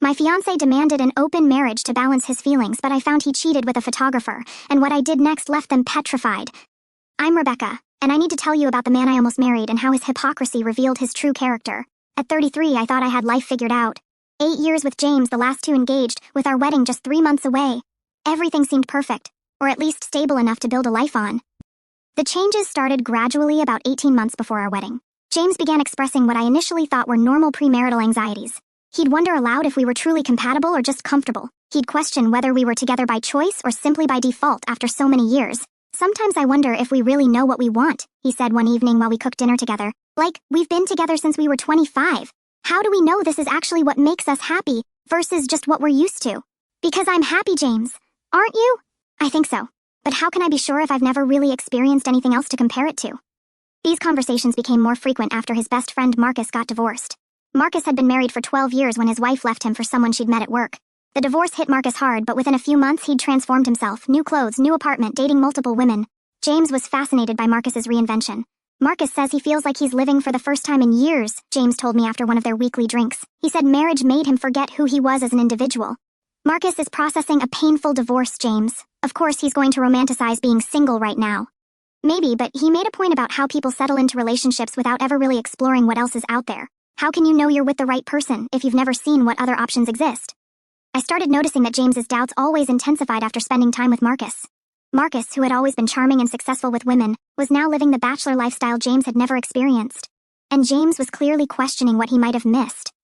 My fiancé demanded an open marriage to balance his feelings, but I found he cheated with a photographer, and what I did next left them petrified. I'm Rebecca, and I need to tell you about the man I almost married and how his hypocrisy revealed his true character. At 33, I thought I had life figured out. 8 years with James, the last 2 engaged, with our wedding just 3 months away. Everything seemed perfect, or at least stable enough to build a life on. The changes started gradually about 18 months before our wedding. James began expressing what I initially thought were normal premarital anxieties. He'd wonder aloud if we were truly compatible or just comfortable. He'd question whether we were together by choice or simply by default after so many years. Sometimes I wonder if we really know what we want, he said one evening while we cooked dinner together. Like, we've been together since we were 25. How do we know this is actually what makes us happy versus just what we're used to? Because I'm happy, James. Aren't you? I think so. But how can I be sure if I've never really experienced anything else to compare it to? These conversations became more frequent after his best friend Marcus got divorced. Marcus had been married for 12 years when his wife left him for someone she'd met at work. The divorce hit Marcus hard, but within a few months he'd transformed himself. New clothes, new apartment, dating multiple women. James was fascinated by Marcus's reinvention. Marcus says he feels like he's living for the first time in years, James told me after one of their weekly drinks. He said marriage made him forget who he was as an individual. Marcus is processing a painful divorce, James. Of course he's going to romanticize being single right now. Maybe, but he made a point about how people settle into relationships without ever really exploring what else is out there. How can you know you're with the right person if you've never seen what other options exist? I started noticing that James's doubts always intensified after spending time with Marcus. Marcus, who had always been charming and successful with women, was now living the bachelor lifestyle James had never experienced. And James was clearly questioning what he might have missed.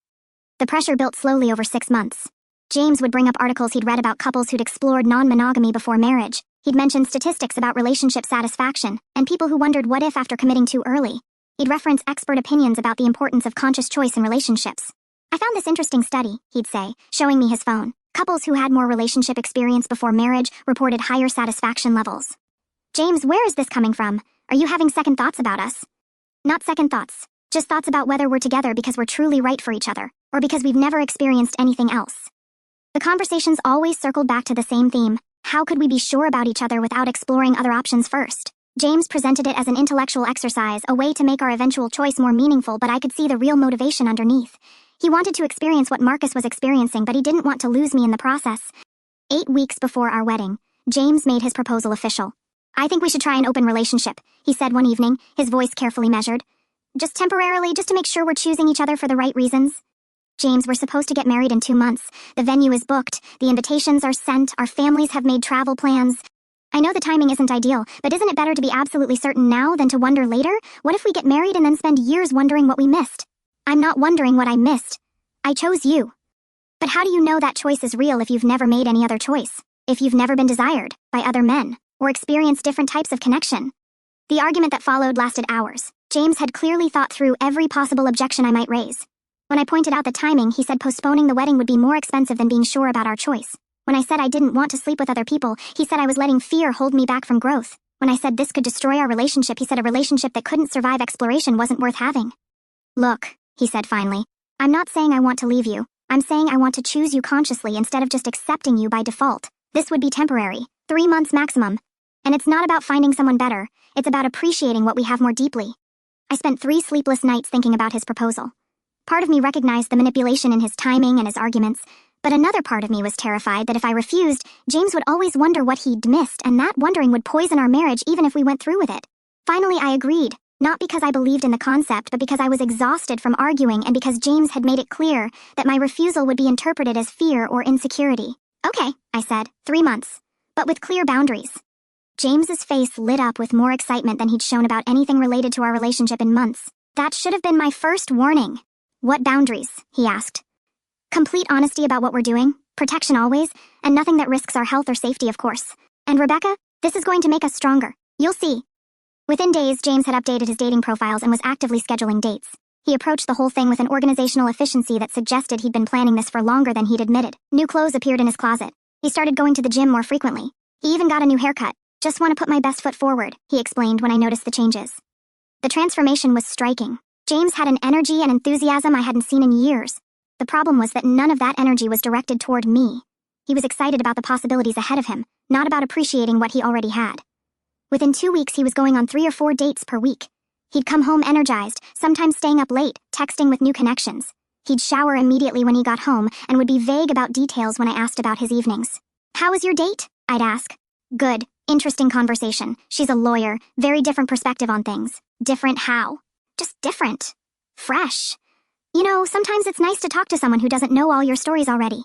The pressure built slowly over 6 months. James would bring up articles he'd read about couples who'd explored non-monogamy before marriage. He'd mention statistics about relationship satisfaction, and people who wondered what if after committing too early. He'd reference expert opinions about the importance of conscious choice in relationships. I found this interesting study, he'd say, showing me his phone. Couples who had more relationship experience before marriage reported higher satisfaction levels. James, where is this coming from? Are you having second thoughts about us? Not second thoughts, just thoughts about whether we're together because we're truly right for each other, or because we've never experienced anything else. The conversations always circled back to the same theme. How could we be sure about each other without exploring other options first? James presented it as an intellectual exercise, a way to make our eventual choice more meaningful, but I could see the real motivation underneath. He wanted to experience what Marcus was experiencing, but he didn't want to lose me in the process. 8 weeks before our wedding, James made his proposal official. I think we should try an open relationship, he said one evening, his voice carefully measured. Just temporarily, just to make sure we're choosing each other for the right reasons. James, we're supposed to get married in 2 months. The venue is booked, the invitations are sent, our families have made travel plans. I know the timing isn't ideal, but isn't it better to be absolutely certain now than to wonder later? What if we get married and then spend years wondering what we missed? I'm not wondering what I missed. I chose you. But how do you know that choice is real if you've never made any other choice? If you've never been desired by other men, or experienced different types of connection? The argument that followed lasted hours. James had clearly thought through every possible objection I might raise. When I pointed out the timing, he said postponing the wedding would be more expensive than being sure about our choice. When I said I didn't want to sleep with other people, he said I was letting fear hold me back from growth. When I said this could destroy our relationship, he said a relationship that couldn't survive exploration wasn't worth having. Look, he said finally, I'm not saying I want to leave you. I'm saying I want to choose you consciously instead of just accepting you by default. This would be temporary, 3 months maximum. And it's not about finding someone better. It's about appreciating what we have more deeply. I spent 3 sleepless nights thinking about his proposal. Part of me recognized the manipulation in his timing and his arguments, but another part of me was terrified that if I refused, James would always wonder what he'd missed, and that wondering would poison our marriage even if we went through with it. Finally, I agreed, not because I believed in the concept, but because I was exhausted from arguing and because James had made it clear that my refusal would be interpreted as fear or insecurity. Okay, I said, 3 months, but with clear boundaries. James's face lit up with more excitement than he'd shown about anything related to our relationship in months. That should have been my first warning. What boundaries? He asked. Complete honesty about what we're doing, protection always, and nothing that risks our health or safety, of course. And Rebecca, this is going to make us stronger. You'll see. Within days, James had updated his dating profiles and was actively scheduling dates. He approached the whole thing with an organizational efficiency that suggested he'd been planning this for longer than he'd admitted. New clothes appeared in his closet. He started going to the gym more frequently. He even got a new haircut. Just want to put my best foot forward, he explained when I noticed the changes. The transformation was striking. James had an energy and enthusiasm I hadn't seen in years. The problem was that none of that energy was directed toward me. He was excited about the possibilities ahead of him, not about appreciating what he already had. Within 2 weeks, he was going on 3 or 4 dates per week. He'd come home energized, sometimes staying up late, texting with new connections. He'd shower immediately when he got home and would be vague about details when I asked about his evenings. "How was your date?" I'd ask. "Good. Interesting conversation. She's a lawyer. Very different perspective on things." "Different how?" "Just different. Fresh. You know, sometimes it's nice to talk to someone who doesn't know all your stories already."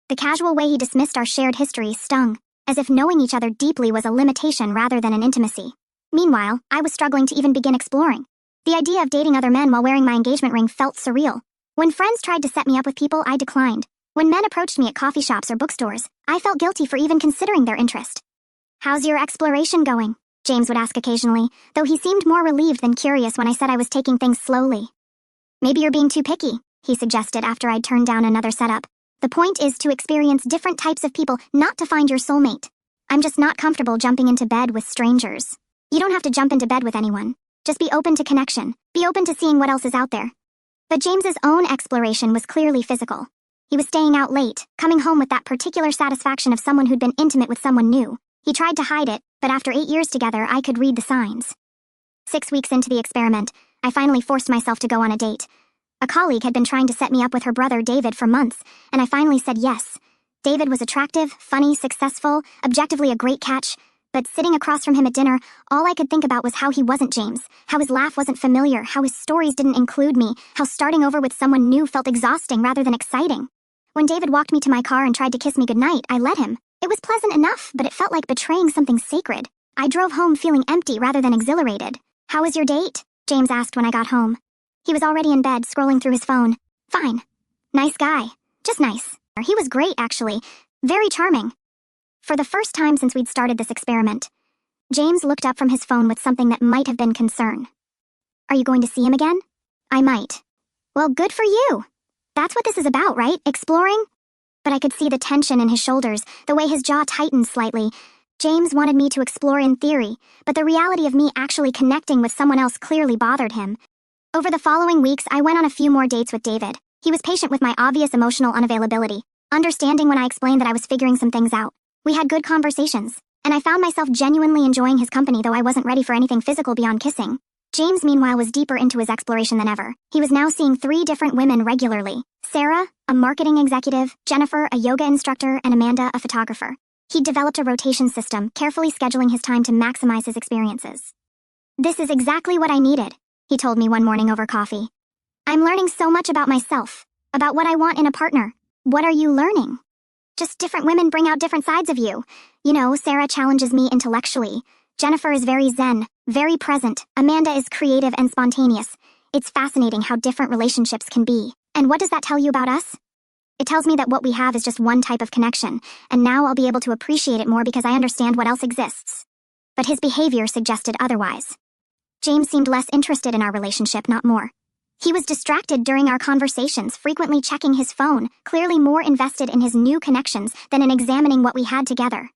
The casual way he dismissed our shared history stung, as if knowing each other deeply was a limitation rather than an intimacy. Meanwhile, I was struggling to even begin exploring. The idea of dating other men while wearing my engagement ring felt surreal. When friends tried to set me up with people, I declined. When men approached me at coffee shops or bookstores, I felt guilty for even considering their interest. "How's your exploration going?" James would ask occasionally, though he seemed more relieved than curious when I said I was taking things slowly. "Maybe you're being too picky," he suggested after I'd turned down another setup. "The point is to experience different types of people, not to find your soulmate. I'm just not comfortable jumping into bed with strangers." "You don't have to jump into bed with anyone. Just be open to connection. Be open to seeing what else is out there." But James's own exploration was clearly physical. He was staying out late, coming home with that particular satisfaction of someone who'd been intimate with someone new. He tried to hide it, but after 8 years together, I could read the signs. 6 weeks into the experiment, I finally forced myself to go on a date. A colleague had been trying to set me up with her brother David for months, and I finally said yes. David was attractive, funny, successful, objectively a great catch, but sitting across from him at dinner, all I could think about was how he wasn't James, how his laugh wasn't familiar, how his stories didn't include me, how starting over with someone new felt exhausting rather than exciting. When David walked me to my car and tried to kiss me goodnight, I let him. It was pleasant enough, but it felt like betraying something sacred. I drove home feeling empty rather than exhilarated. "How was your date?" James asked when I got home. He was already in bed, scrolling through his phone. "Fine. Nice guy. Just nice. He was great, actually. Very charming." For the first time since we'd started this experiment, James looked up from his phone with something that might have been concern. "Are you going to see him again?" "I might." "Well, good for you. That's what this is about, right? Exploring?" But I could see the tension in his shoulders, the way his jaw tightened slightly. James wanted me to explore in theory, but the reality of me actually connecting with someone else clearly bothered him. Over the following weeks, I went on a few more dates with David. He was patient with my obvious emotional unavailability, understanding when I explained that I was figuring some things out. We had good conversations, and I found myself genuinely enjoying his company, though I wasn't ready for anything physical beyond kissing. James, meanwhile, was deeper into his exploration than ever. He was now seeing 3 different women regularly. Sarah, a marketing executive, Jennifer, a yoga instructor, and Amanda, a photographer. He'd developed a rotation system, carefully scheduling his time to maximize his experiences. "This is exactly what I needed," he told me one morning over coffee. "I'm learning so much about myself, about what I want in a partner." "What are you learning?" "Just different women bring out different sides of you. You know, Sarah challenges me intellectually. Jennifer is very zen, very present. Amanda is creative and spontaneous. It's fascinating how different relationships can be. And what does that tell you about us?" "It tells me that what we have is just one type of connection, and now I'll be able to appreciate it more because I understand what else exists." But his behavior suggested otherwise. James seemed less interested in our relationship, not more. He was distracted during our conversations, frequently checking his phone, clearly more invested in his new connections than in examining what we had together.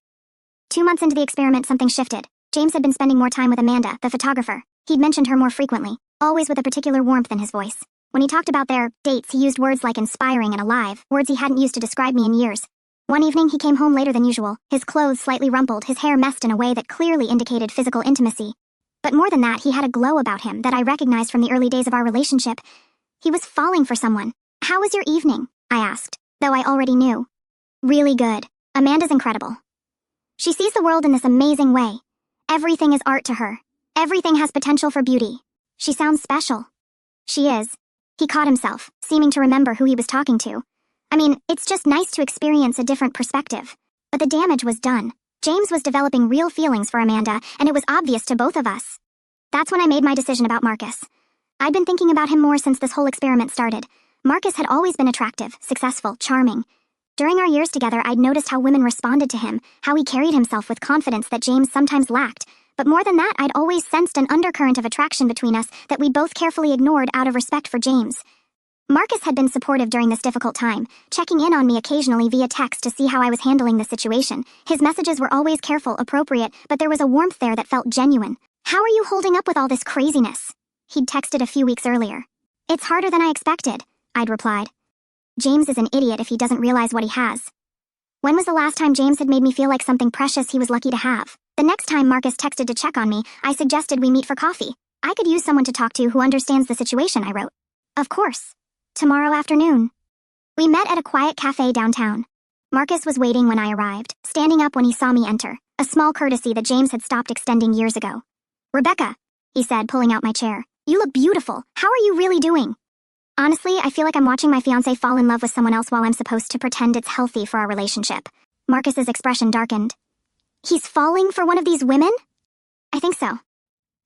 2 months into the experiment, something shifted. James had been spending more time with Amanda, the photographer. He'd mentioned her more frequently, always with a particular warmth in his voice. When he talked about their dates, he used words like inspiring and alive, words he hadn't used to describe me in years. One evening, he came home later than usual, his clothes slightly rumpled, his hair messed in a way that clearly indicated physical intimacy. But more than that, he had a glow about him that I recognized from the early days of our relationship. He was falling for someone. "How was your evening?" I asked, though I already knew. "Really good. Amanda's incredible. She sees the world in this amazing way. Everything is art to her. Everything has potential for beauty. She sounds special." "She is." He caught himself, seeming to remember who he was talking to. "I mean, it's just nice to experience a different perspective." But the damage was done. James was developing real feelings for Amanda, and it was obvious to both of us. That's when I made my decision about Marcus. I'd been thinking about him more since this whole experiment started. Marcus had always been attractive, successful, charming. During our years together, I'd noticed how women responded to him, how he carried himself with confidence that James sometimes lacked. But more than that, I'd always sensed an undercurrent of attraction between us that we both carefully ignored out of respect for James. Marcus had been supportive during this difficult time, checking in on me occasionally via text to see how I was handling the situation. His messages were always careful, appropriate, but there was a warmth there that felt genuine. "How are you holding up with all this craziness?" He'd texted a few weeks earlier. "It's harder than I expected," I'd replied. "James is an idiot if he doesn't realize what he has." When was the last time James had made me feel like something precious he was lucky to have? The next time Marcus texted to check on me, I suggested we meet for coffee. "I could use someone to talk to who understands the situation," I wrote. "Of course. tomorrow afternoon. We met at a quiet cafe downtown. Marcus was waiting when I arrived, standing up when he saw me enter, a small courtesy that James had stopped extending years ago. "Rebecca," he said, pulling out my chair. "You look beautiful. How are you really doing?" Honestly, I feel like I'm watching my fiancé fall in love with someone else while I'm supposed to pretend it's healthy for our relationship. Marcus's expression darkened. "He's falling for one of these women?" "I think so.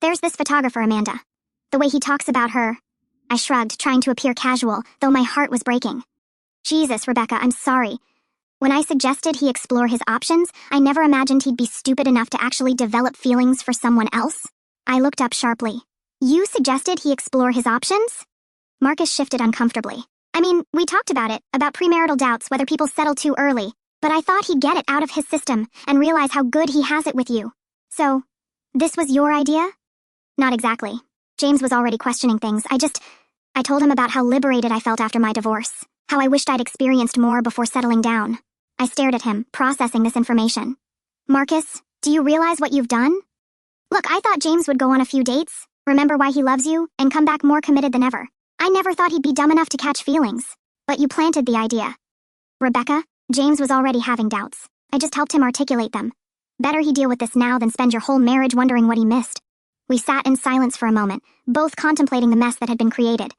There's this photographer, Amanda. The way he talks about her..." I shrugged, trying to appear casual, though my heart was breaking. "Jesus, Rebecca, I'm sorry. When I suggested he explore his options, I never imagined he'd be stupid enough to actually develop feelings for someone else." I looked up sharply. "You suggested he explore his options?" Marcus shifted uncomfortably. "I mean, we talked about it, about premarital doubts, whether people settle too early, but I thought he'd get it out of his system and realize how good he has it with you. So, this was your idea?" "Not exactly. James was already questioning things. I told him about how liberated I felt after my divorce, how I wished I'd experienced more before settling down." I stared at him, processing this information. "Marcus, do you realize what you've done? Look, I thought James would go on a few dates, remember why he loves you, and come back more committed than ever. I never thought he'd be dumb enough to catch feelings. But you planted the idea. Rebecca, James was already having doubts. I just helped him articulate them. Better he deal with this now than spend your whole marriage wondering what he missed." We sat in silence for a moment, both contemplating the mess that had been created.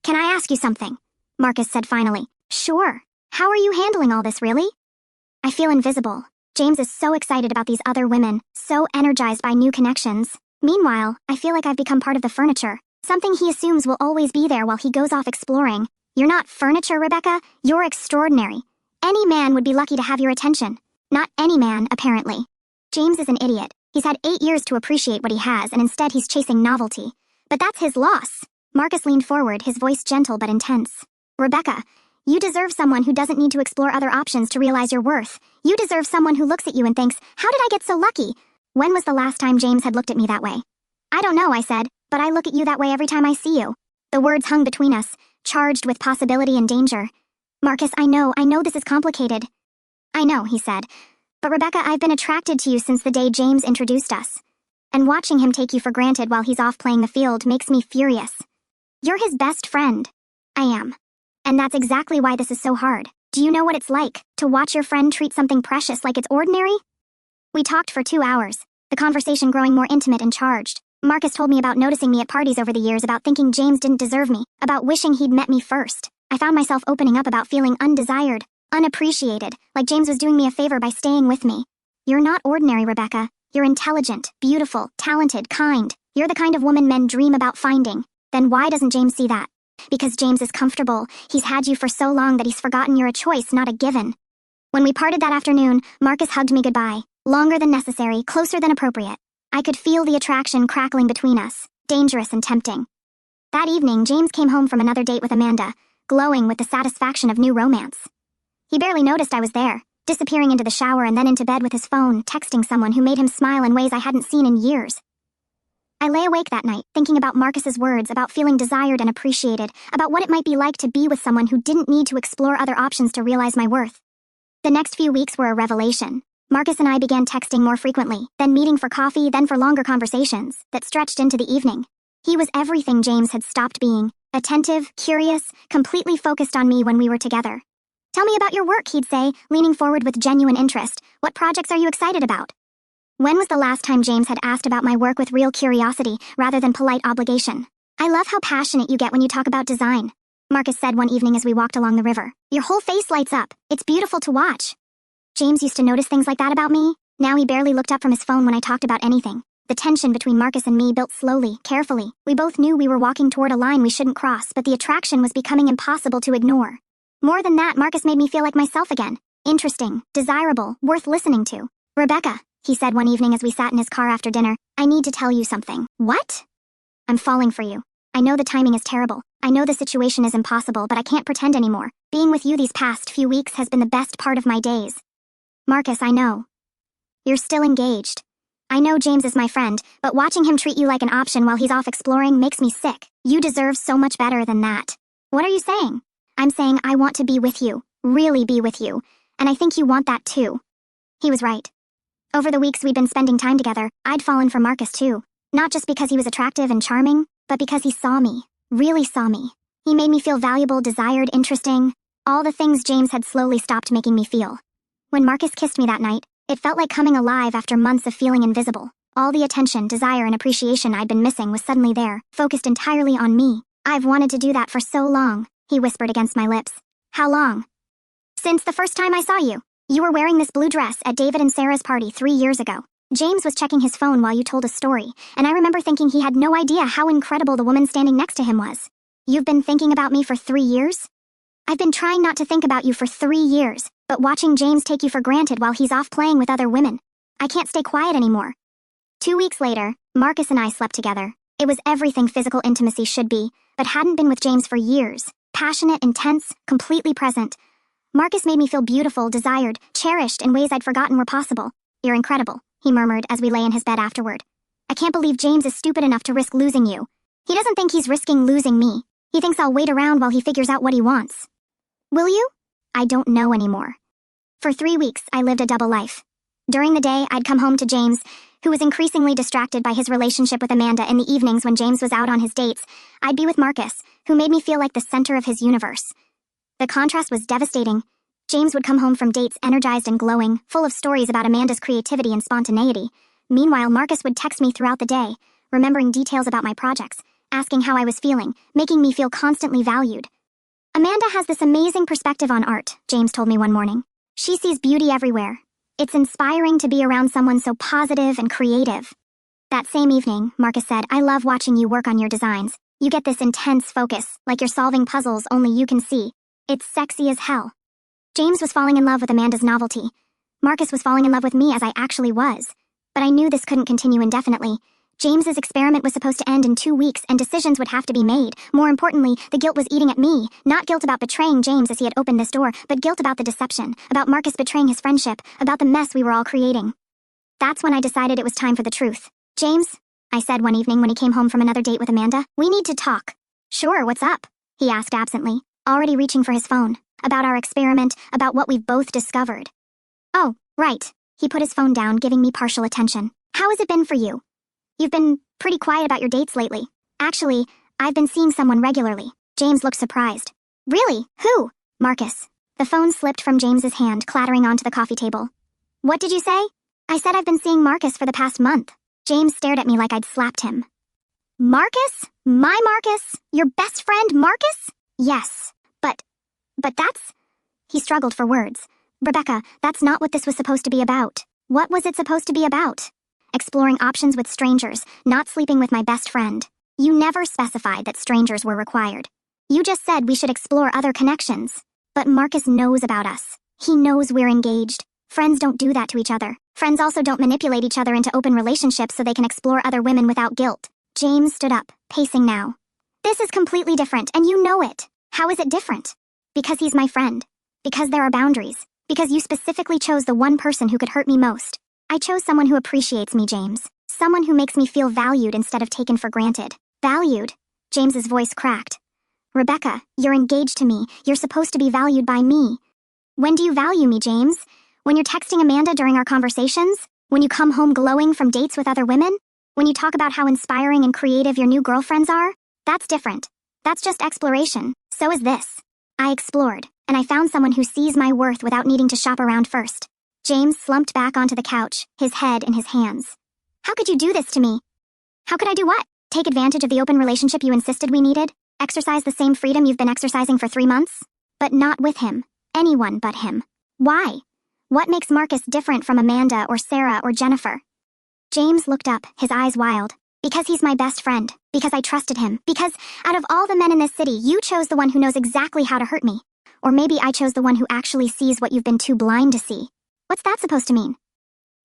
"Can I ask you something?" Marcus said finally. "Sure. How are you handling all this, really?" "I feel invisible. James is so excited about these other women, so energized by new connections. Meanwhile, I feel like I've become part of the furniture, something he assumes will always be there while he goes off exploring. You're not furniture, Rebecca. You're extraordinary. Any man would be lucky to have your attention. Not any man, apparently. James is an idiot. He's had 8 years to appreciate what he has, and instead he's chasing novelty. But that's his loss." Marcus leaned forward, his voice gentle but intense. "Rebecca, you deserve someone who doesn't need to explore other options to realize your worth. You deserve someone who looks at you and thinks, 'How did I get so lucky?' When was the last time James had looked at me that way?" "I don't know," I said, "but I look at you that way every time I see you." The words hung between us, charged with possibility and danger. "Marcus, I know this is complicated." "I know," he said. "But Rebecca, I've been attracted to you since the day James introduced us. And watching him take you for granted while he's off playing the field makes me furious. You're his best friend." "I am. And that's exactly why this is so hard. Do you know what it's like, to watch your friend treat something precious like it's ordinary?" We talked for 2 hours, the conversation growing more intimate and charged. Marcus told me about noticing me at parties over the years, about thinking James didn't deserve me, about wishing he'd met me first. I found myself opening up about feeling undesired, unappreciated, like James was doing me a favor by staying with me. "You're not ordinary, Rebecca. You're intelligent, beautiful, talented, kind. You're the kind of woman men dream about finding. Then why doesn't James see that? Because James is comfortable. He's had you for so long that he's forgotten you're a choice, not a given." When we parted that afternoon, Marcus hugged me goodbye, longer than necessary, closer than appropriate. I could feel the attraction crackling between us, dangerous and tempting. That evening, James came home from another date with Amanda, glowing with the satisfaction of new romance. He barely noticed I was there, disappearing into the shower and then into bed with his phone, texting someone who made him smile in ways I hadn't seen in years. I lay awake that night, thinking about Marcus's words, about feeling desired and appreciated, about what it might be like to be with someone who didn't need to explore other options to realize my worth. The next few weeks were a revelation. Marcus and I began texting more frequently, then meeting for coffee, then for longer conversations that stretched into the evening. He was everything James had stopped being: attentive, curious, completely focused on me when we were together. "Tell me about your work," he'd say, leaning forward with genuine interest. "What projects are you excited about?" When was the last time James had asked about my work with real curiosity, rather than polite obligation? "I love how passionate you get when you talk about design," Marcus said one evening as we walked along the river. "Your whole face lights up. It's beautiful to watch." James used to notice things like that about me. Now he barely looked up from his phone when I talked about anything. The tension between Marcus and me built slowly, carefully. We both knew we were walking toward a line we shouldn't cross, but the attraction was becoming impossible to ignore. More than that, Marcus made me feel like myself again. Interesting, desirable, worth listening to. "Rebecca," he said one evening as we sat in his car after dinner, "I need to tell you something." "What?" "I'm falling for you. I know the timing is terrible. I know the situation is impossible, but I can't pretend anymore. Being with you these past few weeks has been the best part of my days." "Marcus, I know. You're still engaged. I know James is my friend, but watching him treat you like an option while he's off exploring makes me sick. You deserve so much better than that." "What are you saying?" "I'm saying I want to be with you, really be with you, and I think you want that too." He was right. Over the weeks we'd been spending time together, I'd fallen for Marcus too. Not just because he was attractive and charming, but because he saw me, really saw me. He made me feel valuable, desired, interesting. All the things James had slowly stopped making me feel. When Marcus kissed me that night, it felt like coming alive after months of feeling invisible. All the attention, desire, and appreciation I'd been missing was suddenly there, focused entirely on me. "I've wanted to do that for so long," he whispered against my lips. "How long?" "Since the first time I saw you. You were wearing this blue dress at David and Sarah's party 3 years ago. James was checking his phone while you told a story, and I remember thinking he had no idea how incredible the woman standing next to him was. You've been thinking about me for 3 years?" "I've been trying not to think about you for 3 years, but watching James take you for granted while he's off playing with other women. I can't stay quiet anymore." 2 weeks later, Marcus and I slept together. It was everything physical intimacy should be, but hadn't been with James for years. Passionate, intense, completely present. Marcus made me feel beautiful, desired, cherished in ways I'd forgotten were possible. "You're incredible," he murmured as we lay in his bed afterward. "I can't believe James is stupid enough to risk losing you. He doesn't think he's risking losing me. He thinks I'll wait around while he figures out what he wants." "Will you?" "I don't know anymore." For 3 weeks, I lived a double life. During the day, I'd come home to James, who was increasingly distracted by his relationship with Amanda. In the evenings when James was out on his dates, I'd be with Marcus, who made me feel like the center of his universe. The contrast was devastating. James would come home from dates energized and glowing, full of stories about Amanda's creativity and spontaneity. Meanwhile, Marcus would text me throughout the day, remembering details about my projects, asking how I was feeling, making me feel constantly valued. "Amanda has this amazing perspective on art," James told me one morning. "She sees beauty everywhere. It's inspiring to be around someone so positive and creative." That same evening, Marcus said, "I love watching you work on your designs. You get this intense focus, like you're solving puzzles only you can see. It's sexy as hell." James was falling in love with Amanda's novelty. Marcus was falling in love with me as I actually was. But I knew this couldn't continue indefinitely. James's experiment was supposed to end in 2 weeks, and decisions would have to be made. More importantly, the guilt was eating at me. Not guilt about betraying James as he had opened this door, but guilt about the deception, about Marcus betraying his friendship, about the mess we were all creating. That's when I decided it was time for the truth. "James," I said one evening when he came home from another date with Amanda, "we need to talk." "Sure, what's up?" he asked absently, already reaching for his phone. "About our experiment, about what we've both discovered." "Oh, right." He put his phone down, giving me partial attention. "How has it been for you? You've been pretty quiet about your dates lately." "Actually, I've been seeing someone regularly." James looked surprised. "Really? Who?" "Marcus." The phone slipped from James's hand, clattering onto the coffee table. "What did you say?" "I said I've been seeing Marcus for the past month." James stared at me like I'd slapped him. "Marcus? My Marcus? Your best friend, Marcus?" "Yes. But that's..." He struggled for words. "Rebecca, that's not what this was supposed to be about." "What was it supposed to be about?" "Exploring options with strangers, not sleeping with my best friend." "You never specified that strangers were required. You just said we should explore other connections." "But Marcus knows about us. He knows we're engaged. Friends don't do that to each other. Friends also don't manipulate each other into open relationships so they can explore other women without guilt." James stood up, pacing now. "This is completely different, and you know it." "How is it different?" "Because he's my friend. Because there are boundaries. Because you specifically chose the one person who could hurt me most. I chose someone who appreciates me, James. Someone who makes me feel valued instead of taken for granted." "Valued?" James's voice cracked. "Rebecca, you're engaged to me. You're supposed to be valued by me." "When do you value me, James? When you're texting Amanda during our conversations? When you come home glowing from dates with other women? When you talk about how inspiring and creative your new girlfriends are? That's different. That's just exploration. So is this." I explored, and I found someone who sees my worth without needing to shop around first. James slumped back onto the couch, his head in his hands. "How could you do this to me?" "How could I do what?" "Take advantage of the open relationship you insisted we needed? Exercise the same freedom you've been exercising for 3 months? But not with him. Anyone but him." "Why? What makes Marcus different from Amanda or Sarah or Jennifer?" James looked up, his eyes wild. "Because he's my best friend. Because I trusted him. Because, out of all the men in this city, you chose the one who knows exactly how to hurt me. Or maybe I chose the one who actually sees what you've been too blind to see. What's that supposed to mean?"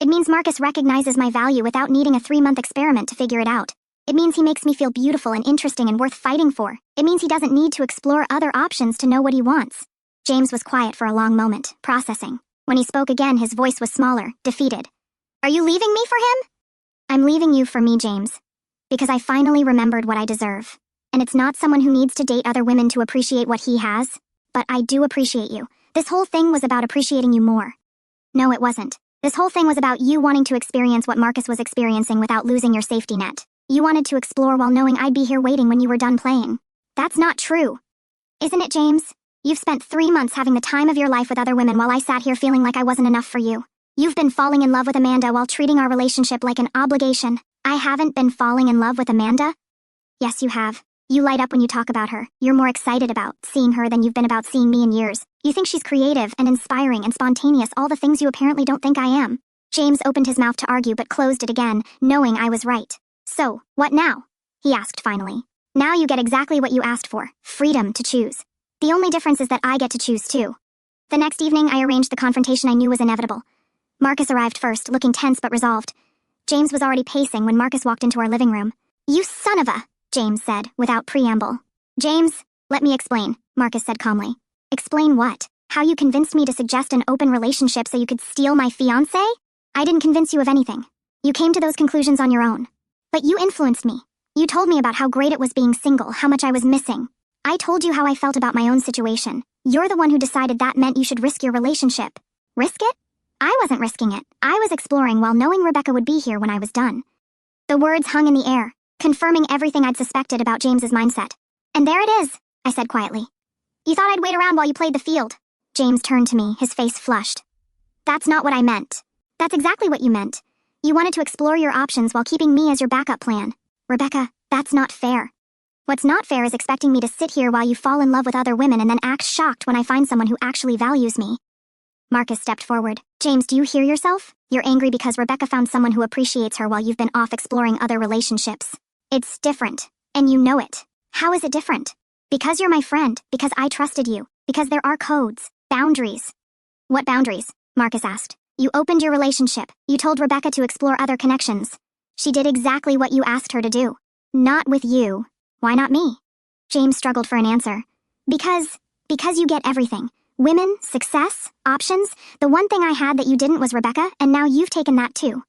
"It means Marcus recognizes my value without needing a 3-month experiment to figure it out. It means he makes me feel beautiful and interesting and worth fighting for. It means he doesn't need to explore other options to know what he wants." James was quiet for a long moment, processing. When he spoke again, his voice was smaller, defeated. "Are you leaving me for him?" "I'm leaving you for me, James. Because I finally remembered what I deserve. And it's not someone who needs to date other women to appreciate what he has. But I do appreciate you. This whole thing was about appreciating you more." "No, it wasn't. This whole thing was about you wanting to experience what Marcus was experiencing without losing your safety net. You wanted to explore while knowing I'd be here waiting when you were done playing." "That's not true." Isn't it, James? You've spent 3 months having the time of your life with other women while I sat here feeling like I wasn't enough for you. You've been falling in love with Amanda while treating our relationship like an obligation. I haven't been falling in love with Amanda? Yes, you have. You light up when you talk about her. You're more excited about seeing her than you've been about seeing me in years. You think she's creative and inspiring and spontaneous, all the things you apparently don't think I am. James opened his mouth to argue but closed it again, knowing I was right. So, what now? He asked finally. Now you get exactly what you asked for, freedom to choose. The only difference is that I get to choose too. The next evening, I arranged the confrontation I knew was inevitable. Marcus arrived first, looking tense but resolved. James was already pacing when Marcus walked into our living room. You son of a... James said, without preamble. James, let me explain, Marcus said calmly. Explain what? How you convinced me to suggest an open relationship so you could steal my fiancé? I didn't convince you of anything. You came to those conclusions on your own. But you influenced me. You told me about how great it was being single, how much I was missing. I told you how I felt about my own situation. You're the one who decided that meant you should risk your relationship. Risk it? I wasn't risking it. I was exploring while knowing Rebecca would be here when I was done. The words hung in the air, confirming everything I'd suspected about James's mindset. And there it is, I said quietly. You thought I'd wait around while you played the field. James turned to me, his face flushed. That's not what I meant. That's exactly what you meant. You wanted to explore your options while keeping me as your backup plan. Rebecca, that's not fair. What's not fair is expecting me to sit here while you fall in love with other women and then act shocked when I find someone who actually values me. Marcus stepped forward. James, do you hear yourself? You're angry because Rebecca found someone who appreciates her while you've been off exploring other relationships. It's different, and you know it. How is it different? Because you're my friend, because I trusted you, because there are codes, boundaries. What boundaries? Marcus asked. You opened your relationship. You told Rebecca to explore other connections. She did exactly what you asked her to do. Not with you. Why not me? James struggled for an answer. Because you get everything. Women, success, options. The one thing I had that you didn't was Rebecca, and now you've taken that too.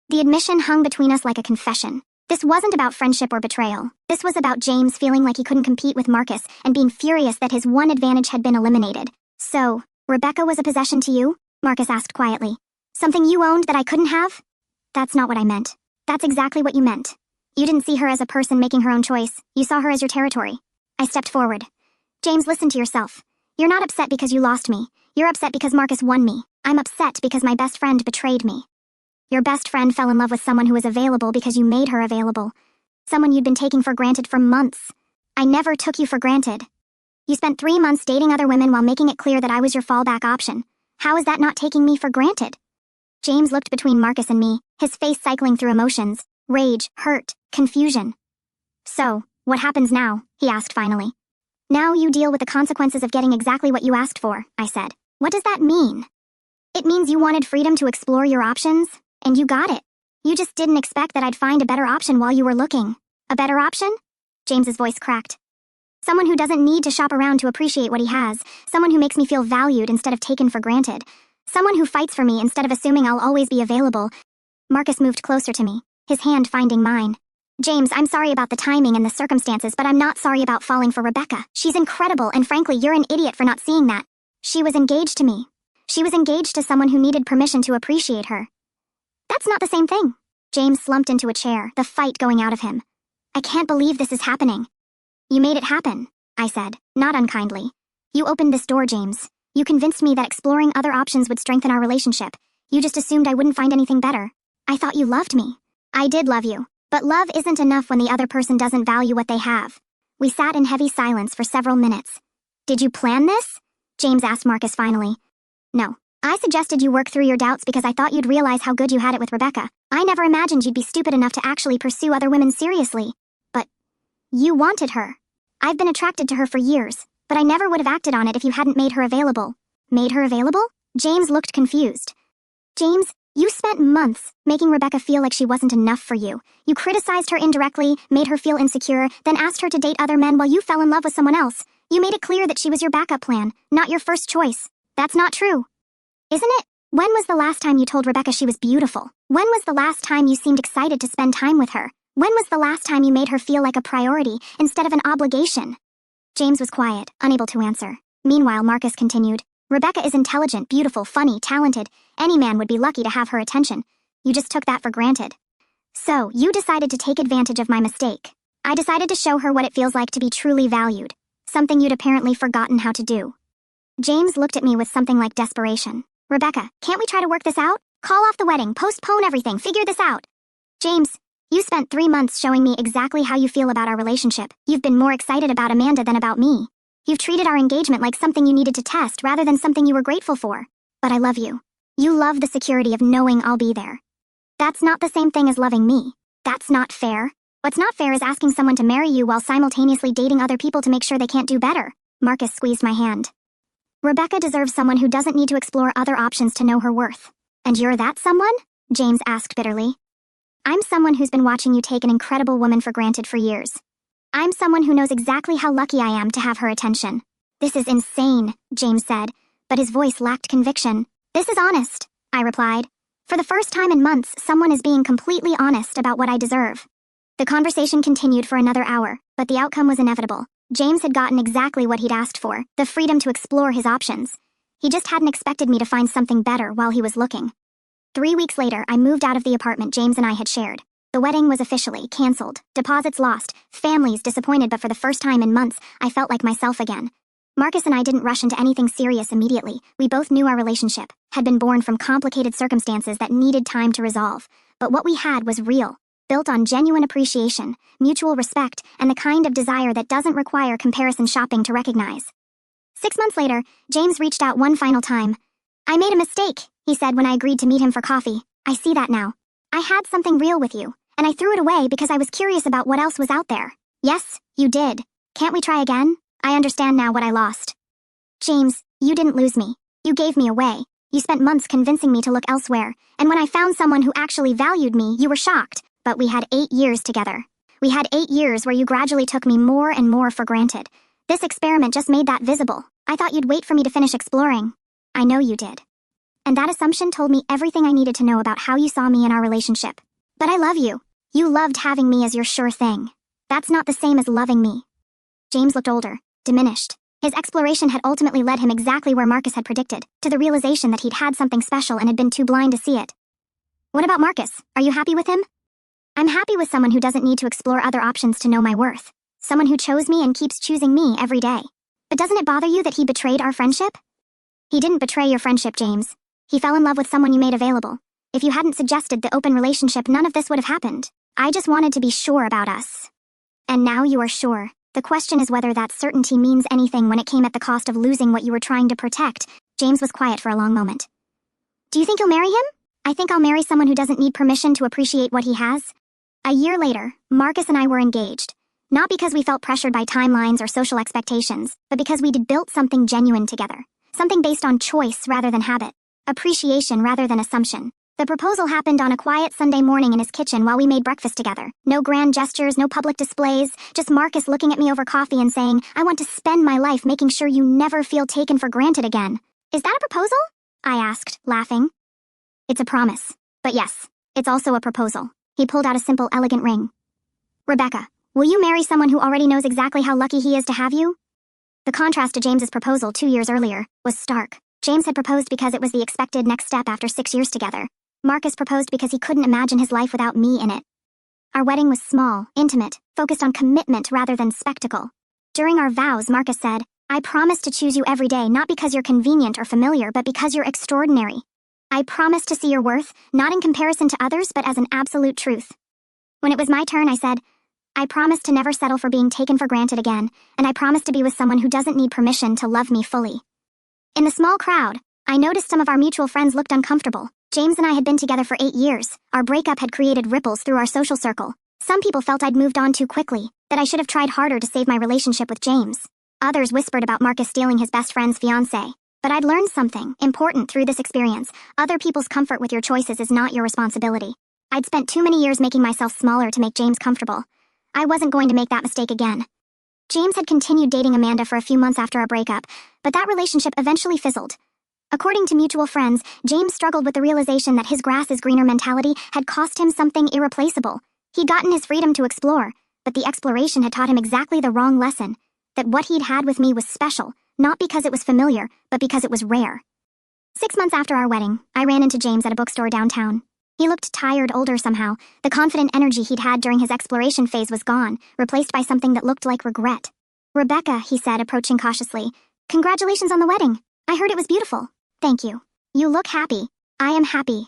The admission hung between us like a confession. This wasn't about friendship or betrayal. This was about James feeling like he couldn't compete with Marcus and being furious that his one advantage had been eliminated. So, Rebecca was a possession to you? Marcus asked quietly. Something you owned that I couldn't have? That's not what I meant. That's exactly what you meant. You didn't see her as a person making her own choice. You saw her as your territory. I stepped forward. James, listen to yourself. You're not upset because you lost me. You're upset because Marcus won me. I'm upset because my best friend betrayed me. Your best friend fell in love with someone who was available because you made her available. Someone you'd been taking for granted for months. I never took you for granted. You spent 3 months dating other women while making it clear that I was your fallback option. How is that not taking me for granted? James looked between Marcus and me, his face cycling through emotions. Rage, hurt, confusion. So, what happens now? He asked finally. Now you deal with the consequences of getting exactly what you asked for, I said. What does that mean? It means you wanted freedom to explore your options, and you got it. You just didn't expect that I'd find a better option while you were looking. A better option? James's voice cracked. Someone who doesn't need to shop around to appreciate what he has. Someone who makes me feel valued instead of taken for granted. Someone who fights for me instead of assuming I'll always be available. Marcus moved closer to me, his hand finding mine. James, I'm sorry about the timing and the circumstances, but I'm not sorry about falling for Rebecca. She's incredible, and frankly, you're an idiot for not seeing that. She was engaged to me. She was engaged to someone who needed permission to appreciate her. That's not the same thing. James slumped into a chair, the fight going out of him. I can't believe this is happening. You made it happen, I said, not unkindly. You opened this door, James. You convinced me that exploring other options would strengthen our relationship. You just assumed I wouldn't find anything better. I thought you loved me. I did love you. But love isn't enough when the other person doesn't value what they have. We sat in heavy silence for several minutes. Did you plan this? James asked Marcus finally. No. I suggested you work through your doubts because I thought you'd realize how good you had it with Rebecca. I never imagined you'd be stupid enough to actually pursue other women seriously. But you wanted her. I've been attracted to her for years, but I never would have acted on it if you hadn't made her available. Made her available? James looked confused. James, you spent months making Rebecca feel like she wasn't enough for you. You criticized her indirectly, made her feel insecure, then asked her to date other men while you fell in love with someone else. You made it clear that she was your backup plan, not your first choice. That's not true. Isn't it? When was the last time you told Rebecca she was beautiful? When was the last time you seemed excited to spend time with her? When was the last time you made her feel like a priority instead of an obligation? James was quiet, unable to answer. Meanwhile, Marcus continued. Rebecca is intelligent, beautiful, funny, talented. Any man would be lucky to have her attention. You just took that for granted. So, you decided to take advantage of my mistake. I decided to show her what it feels like to be truly valued. something you'd apparently forgotten how to do. James looked at me with something like desperation. Rebecca, can't we try to work this out? Call off the wedding, postpone everything, figure this out. James, you spent 3 months showing me exactly how you feel about our relationship. You've been more excited about Amanda than about me. You've treated our engagement like something you needed to test rather than something you were grateful for. But I love you. You love the security of knowing I'll be there. That's not the same thing as loving me. That's not fair. What's not fair is asking someone to marry you while simultaneously dating other people to make sure they can't do better. Marcus squeezed my hand. Rebecca deserves someone who doesn't need to explore other options to know her worth. And you're that someone? James asked bitterly. I'm someone who's been watching you take an incredible woman for granted for years. I'm someone who knows exactly how lucky I am to have her attention. This is insane, James said, but his voice lacked conviction. This is honest, I replied. For the first time in months, someone is being completely honest about what I deserve. The conversation continued for another hour, but the outcome was inevitable. James had gotten exactly what he'd asked for, the freedom to explore his options. He just hadn't expected me to find something better while he was looking. 3 weeks later, I moved out of the apartment James and I had shared. The wedding was officially canceled, deposits lost, families disappointed, but for the first time in months, I felt like myself again. Marcus and I didn't rush into anything serious immediately. We both knew our relationship had been born from complicated circumstances that needed time to resolve. But what we had was real, built on genuine appreciation, mutual respect, and the kind of desire that doesn't require comparison shopping to recognize. 6 months later, James reached out one final time. I made a mistake, he said when I agreed to meet him for coffee. I see that now. I had something real with you, and I threw it away because I was curious about what else was out there. Yes, you did. Can't we try again? I understand now what I lost. James, you didn't lose me. You gave me away. You spent months convincing me to look elsewhere, and when I found someone who actually valued me, you were shocked. But we had 8 years together. We had 8 years where you gradually took me more and more for granted. This experiment just made that visible. I thought you'd wait for me to finish exploring. I know you did. And that assumption told me everything I needed to know about how you saw me in our relationship. But I love you. You loved having me as your sure thing. That's not the same as loving me. James looked older, diminished. His exploration had ultimately led him exactly where Marcus had predicted, to the realization that he'd had something special and had been too blind to see it. What about Marcus? Are you happy with him? I'm happy with someone who doesn't need to explore other options to know my worth. Someone who chose me and keeps choosing me every day. But doesn't it bother you that he betrayed our friendship? He didn't betray your friendship, James. He fell in love with someone you made available. If you hadn't suggested the open relationship, none of this would have happened. I just wanted to be sure about us. And now you are sure. The question is whether that certainty means anything when it came at the cost of losing what you were trying to protect. James was quiet for a long moment. Do you think you'll marry him? I think I'll marry someone who doesn't need permission to appreciate what he has. A year later, Marcus and I were engaged. Not because we felt pressured by timelines or social expectations, but because we'd built something genuine together. Something based on choice rather than habit. Appreciation rather than assumption. The proposal happened on a quiet Sunday morning in his kitchen while we made breakfast together. No grand gestures, no public displays, just Marcus looking at me over coffee and saying, I want to spend my life making sure you never feel taken for granted again. Is that a proposal? I asked, laughing. It's a promise. But yes, it's also a proposal. He pulled out a simple, elegant ring. Rebecca, will you marry someone who already knows exactly how lucky he is to have you? The contrast to James's proposal 2 years earlier was stark. James had proposed because it was the expected next step after 6 years together. Marcus proposed because he couldn't imagine his life without me in it. Our wedding was small, intimate, focused on commitment rather than spectacle. During our vows, Marcus said, I promise to choose you every day not because you're convenient or familiar, but because you're extraordinary. I promise to see your worth, not in comparison to others, but as an absolute truth. When it was my turn, I said, I promise to never settle for being taken for granted again, and I promise to be with someone who doesn't need permission to love me fully. In the small crowd, I noticed some of our mutual friends looked uncomfortable. James and I had been together for 8 years. Our breakup had created ripples through our social circle. Some people felt I'd moved on too quickly, that I should have tried harder to save my relationship with James. Others whispered about Marcus stealing his best friend's fiancé. But I'd learned something important through this experience. Other people's comfort with your choices is not your responsibility. I'd spent too many years making myself smaller to make James comfortable. I wasn't going to make that mistake again. James had continued dating Amanda for a few months after our breakup, but that relationship eventually fizzled. According to mutual friends, James struggled with the realization that his grass is greener mentality had cost him something irreplaceable. He'd gotten his freedom to explore, but the exploration had taught him exactly the wrong lesson, that what he'd had with me was special, not because it was familiar, but because it was rare. 6 months after our wedding, I ran into James at a bookstore downtown. He looked tired, older somehow. The confident energy he'd had during his exploration phase was gone, replaced by something that looked like regret. Rebecca, he said, approaching cautiously. Congratulations on the wedding. I heard it was beautiful. Thank you. You look happy. I am happy.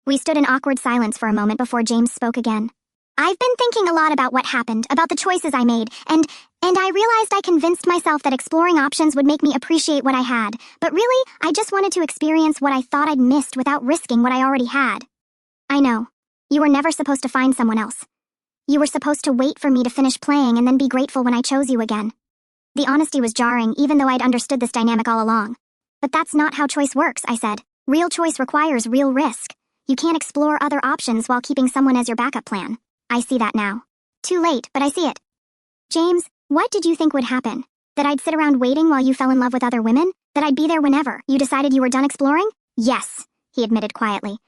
We stood in awkward silence for a moment before James spoke again. I've been thinking a lot about what happened, about the choices I made, and I realized I convinced myself that exploring options would make me appreciate what I had, but really, I just wanted to experience what I thought I'd missed without risking what I already had. I know. You were never supposed to find someone else. You were supposed to wait for me to finish playing and then be grateful when I chose you again. The honesty was jarring, even though I'd understood this dynamic all along. But that's not how choice works, I said. Real choice requires real risk. You can't explore other options while keeping someone as your backup plan. I see that now. Too late, but I see it. James, what did you think would happen? That I'd sit around waiting while you fell in love with other women? That I'd be there whenever you decided you were done exploring? Yes, he admitted quietly.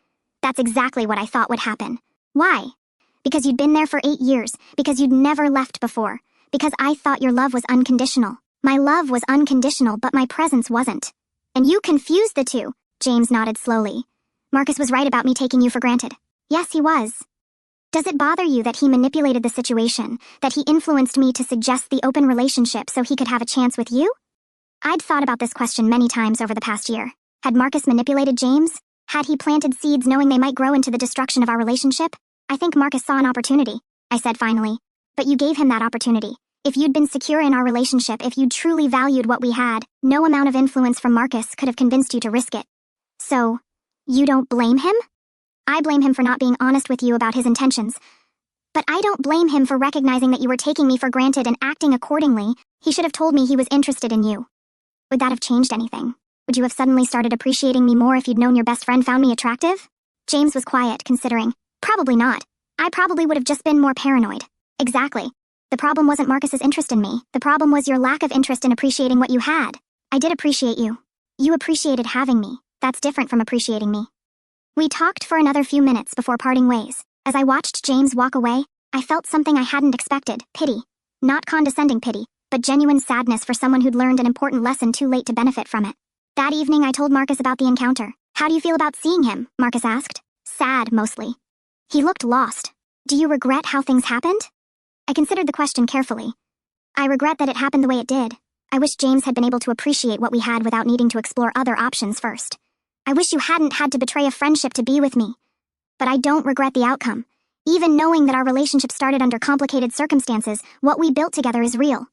That's exactly what I thought would happen. Why? Because you'd been there for 8 years, because you'd never left before, because I thought your love was unconditional. My love was unconditional, but my presence wasn't. And you confused the two, James nodded slowly. Marcus was right about me taking you for granted. Yes, he was. Does it bother you that he manipulated the situation, that he influenced me to suggest the open relationship so he could have a chance with you? I'd thought about this question many times over the past year. Had Marcus manipulated James? Had he planted seeds knowing they might grow into the destruction of our relationship? I think Marcus saw an opportunity, I said finally. But you gave him that opportunity. If you'd been secure in our relationship, if you truly valued what we had, no amount of influence from Marcus could have convinced you to risk it. So, you don't blame him? I blame him for not being honest with you about his intentions. But I don't blame him for recognizing that you were taking me for granted and acting accordingly. He should have told me he was interested in you. Would that have changed anything? Would you have suddenly started appreciating me more if you'd known your best friend found me attractive? James was quiet, considering. Probably not. I probably would have just been more paranoid. Exactly. The problem wasn't Marcus's interest in me. The problem was your lack of interest in appreciating what you had. I did appreciate you. You appreciated having me. That's different from appreciating me. We talked for another few minutes before parting ways. As I watched James walk away, I felt something I hadn't expected, pity. Not condescending pity, but genuine sadness for someone who'd learned an important lesson too late to benefit from it. That evening I told Marcus about the encounter. How do you feel about seeing him? Marcus asked. Sad, mostly. He looked lost. Do you regret how things happened? I considered the question carefully. I regret that it happened the way it did. I wish James had been able to appreciate what we had without needing to explore other options first. I wish you hadn't had to betray a friendship to be with me. But I don't regret the outcome. Even knowing that our relationship started under complicated circumstances, what we built together is real.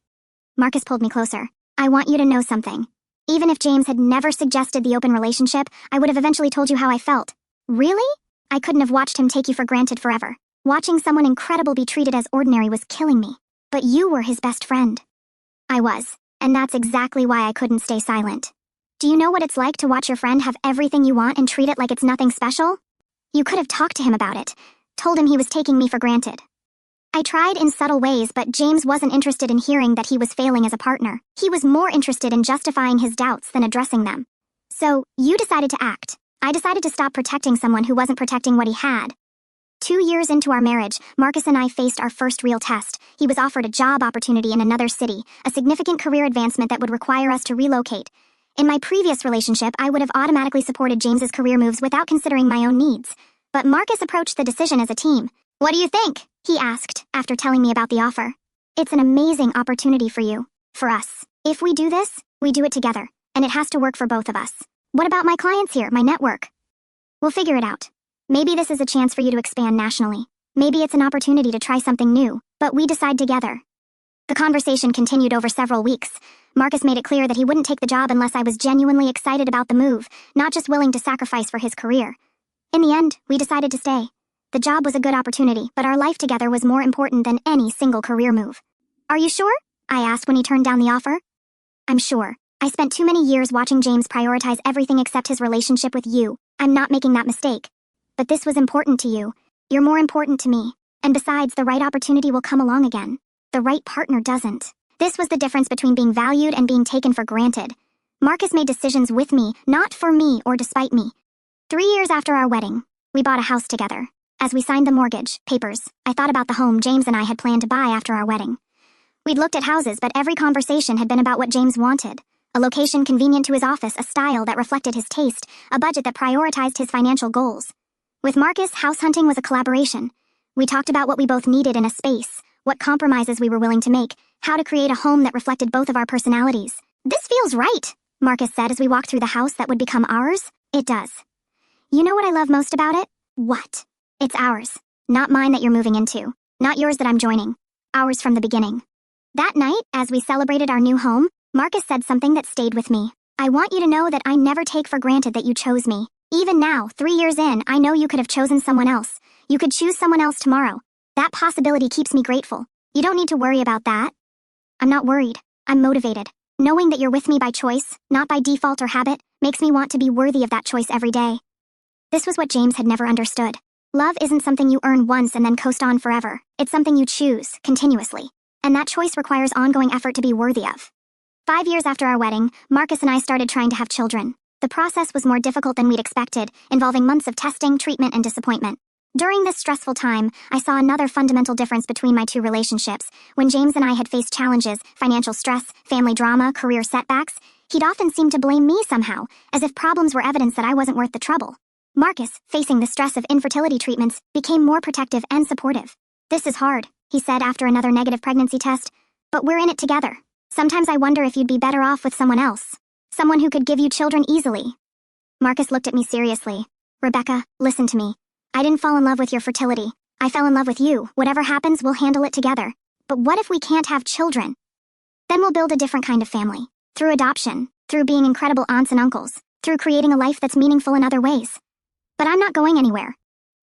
Marcus pulled me closer. I want you to know something. Even if James had never suggested the open relationship, I would have eventually told you how I felt. Really? I couldn't have watched him take you for granted forever. Watching someone incredible be treated as ordinary was killing me. But you were his best friend. I was, and that's exactly why I couldn't stay silent. Do you know what it's like to watch your friend have everything you want and treat it like it's nothing special? You could have talked to him about it, told him he was taking me for granted. I tried in subtle ways, but James wasn't interested in hearing that he was failing as a partner. He was more interested in justifying his doubts than addressing them. So, you decided to act. I decided to stop protecting someone who wasn't protecting what he had. 2 years into our marriage, Marcus and I faced our first real test. He was offered a job opportunity in another city, a significant career advancement that would require us to relocate. In my previous relationship, I would have automatically supported James's career moves without considering my own needs. But Marcus approached the decision as a team. What do you think? He asked, after telling me about the offer. It's an amazing opportunity for you, for us. If we do this, we do it together, and it has to work for both of us. What about my clients here, my network? We'll figure it out. Maybe this is a chance for you to expand nationally. Maybe it's an opportunity to try something new, but we decide together. The conversation continued over several weeks. Marcus made it clear that he wouldn't take the job unless I was genuinely excited about the move, not just willing to sacrifice for his career. In the end, we decided to stay. The job was a good opportunity, but our life together was more important than any single career move. Are you sure? I asked when he turned down the offer. I'm sure. I spent too many years watching James prioritize everything except his relationship with you. I'm not making that mistake. But this was important to you. You're more important to me. And besides, the right opportunity will come along again. The right partner doesn't. This was the difference between being valued and being taken for granted. Marcus made decisions with me, not for me or despite me. 3 years after our wedding, we bought a house together. As we signed the mortgage papers, I thought about the home James and I had planned to buy after our wedding. We'd looked at houses, but every conversation had been about what James wanted. A location convenient to his office, a style that reflected his taste, a budget that prioritized his financial goals. With Marcus, house hunting was a collaboration. We talked about what we both needed in a space, what compromises we were willing to make, How to create a home that reflected both of our personalities. This feels right, Marcus said as we walked through the house that would become ours. It does. You know what I love most about it? What? It's ours. Not mine that you're moving into. Not yours that I'm joining. Ours from the beginning. That night, as we celebrated our new home, Marcus said something that stayed with me. I want you to know that I never take for granted that you chose me. Even now, 3 years in, I know you could have chosen someone else. You could choose someone else tomorrow. That possibility keeps me grateful. You don't need to worry about that. I'm not worried. I'm motivated. Knowing that you're with me by choice, not by default or habit, makes me want to be worthy of that choice every day. This was what James had never understood. Love isn't something you earn once and then coast on forever. It's something you choose, continuously. And that choice requires ongoing effort to be worthy of. 5 years after our wedding, Marcus and I started trying to have children. The process was more difficult than we'd expected, involving months of testing, treatment, and disappointment. During this stressful time, I saw another fundamental difference between my two relationships. When James and I had faced challenges, financial stress, family drama, career setbacks, he'd often seemed to blame me somehow, as if problems were evidence that I wasn't worth the trouble. Marcus, facing the stress of infertility treatments, became more protective and supportive. This is hard, he said after another negative pregnancy test, but we're in it together. Sometimes I wonder if you'd be better off with someone else. Someone who could give you children easily. Marcus looked at me seriously. Rebecca, listen to me. I didn't fall in love with your fertility. I fell in love with you. Whatever happens, we'll handle it together. But what if we can't have children? Then we'll build a different kind of family. Through adoption, through being incredible aunts and uncles, through creating a life that's meaningful in other ways. But I'm not going anywhere.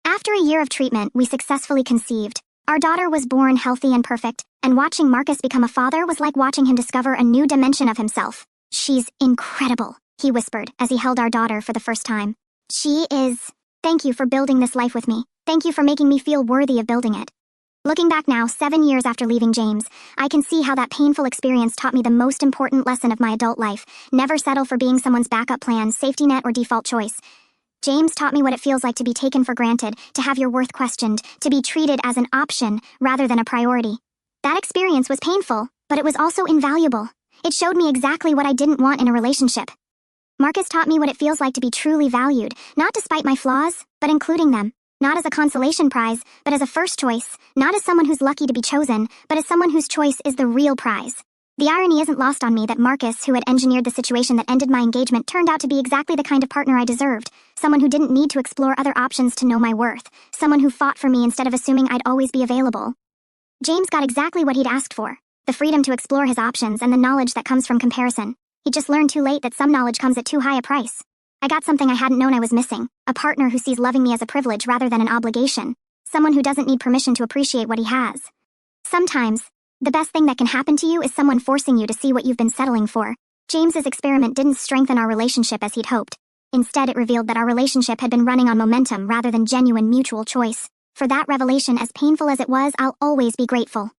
After a year of treatment, we successfully conceived. Our daughter was born healthy and perfect, and watching Marcus become a father was like watching him discover a new dimension of himself. She's incredible, he whispered as he held our daughter for the first time. She is... Thank you for building this life with me. Thank you for making me feel worthy of building it. Looking back now, 7 years after leaving James, I can see how that painful experience taught me the most important lesson of my adult life. Never settle for being someone's backup plan, safety net, or default choice. James taught me what it feels like to be taken for granted, to have your worth questioned, to be treated as an option rather than a priority. That experience was painful, but it was also invaluable. It showed me exactly what I didn't want in a relationship. Marcus taught me what it feels like to be truly valued, not despite my flaws, but including them. Not as a consolation prize, but as a first choice. Not as someone who's lucky to be chosen, but as someone whose choice is the real prize. The irony isn't lost on me that Marcus, who had engineered the situation that ended my engagement, turned out to be exactly the kind of partner I deserved. Someone who didn't need to explore other options to know my worth. Someone who fought for me instead of assuming I'd always be available. James got exactly what he'd asked for. The freedom to explore his options and the knowledge that comes from comparison. He just learned too late that some knowledge comes at too high a price. I got something I hadn't known I was missing. A partner who sees loving me as a privilege rather than an obligation. Someone who doesn't need permission to appreciate what he has. Sometimes, the best thing that can happen to you is someone forcing you to see what you've been settling for. James's experiment didn't strengthen our relationship as he'd hoped. Instead, it revealed that our relationship had been running on momentum rather than genuine mutual choice. For that revelation, as painful as it was, I'll always be grateful.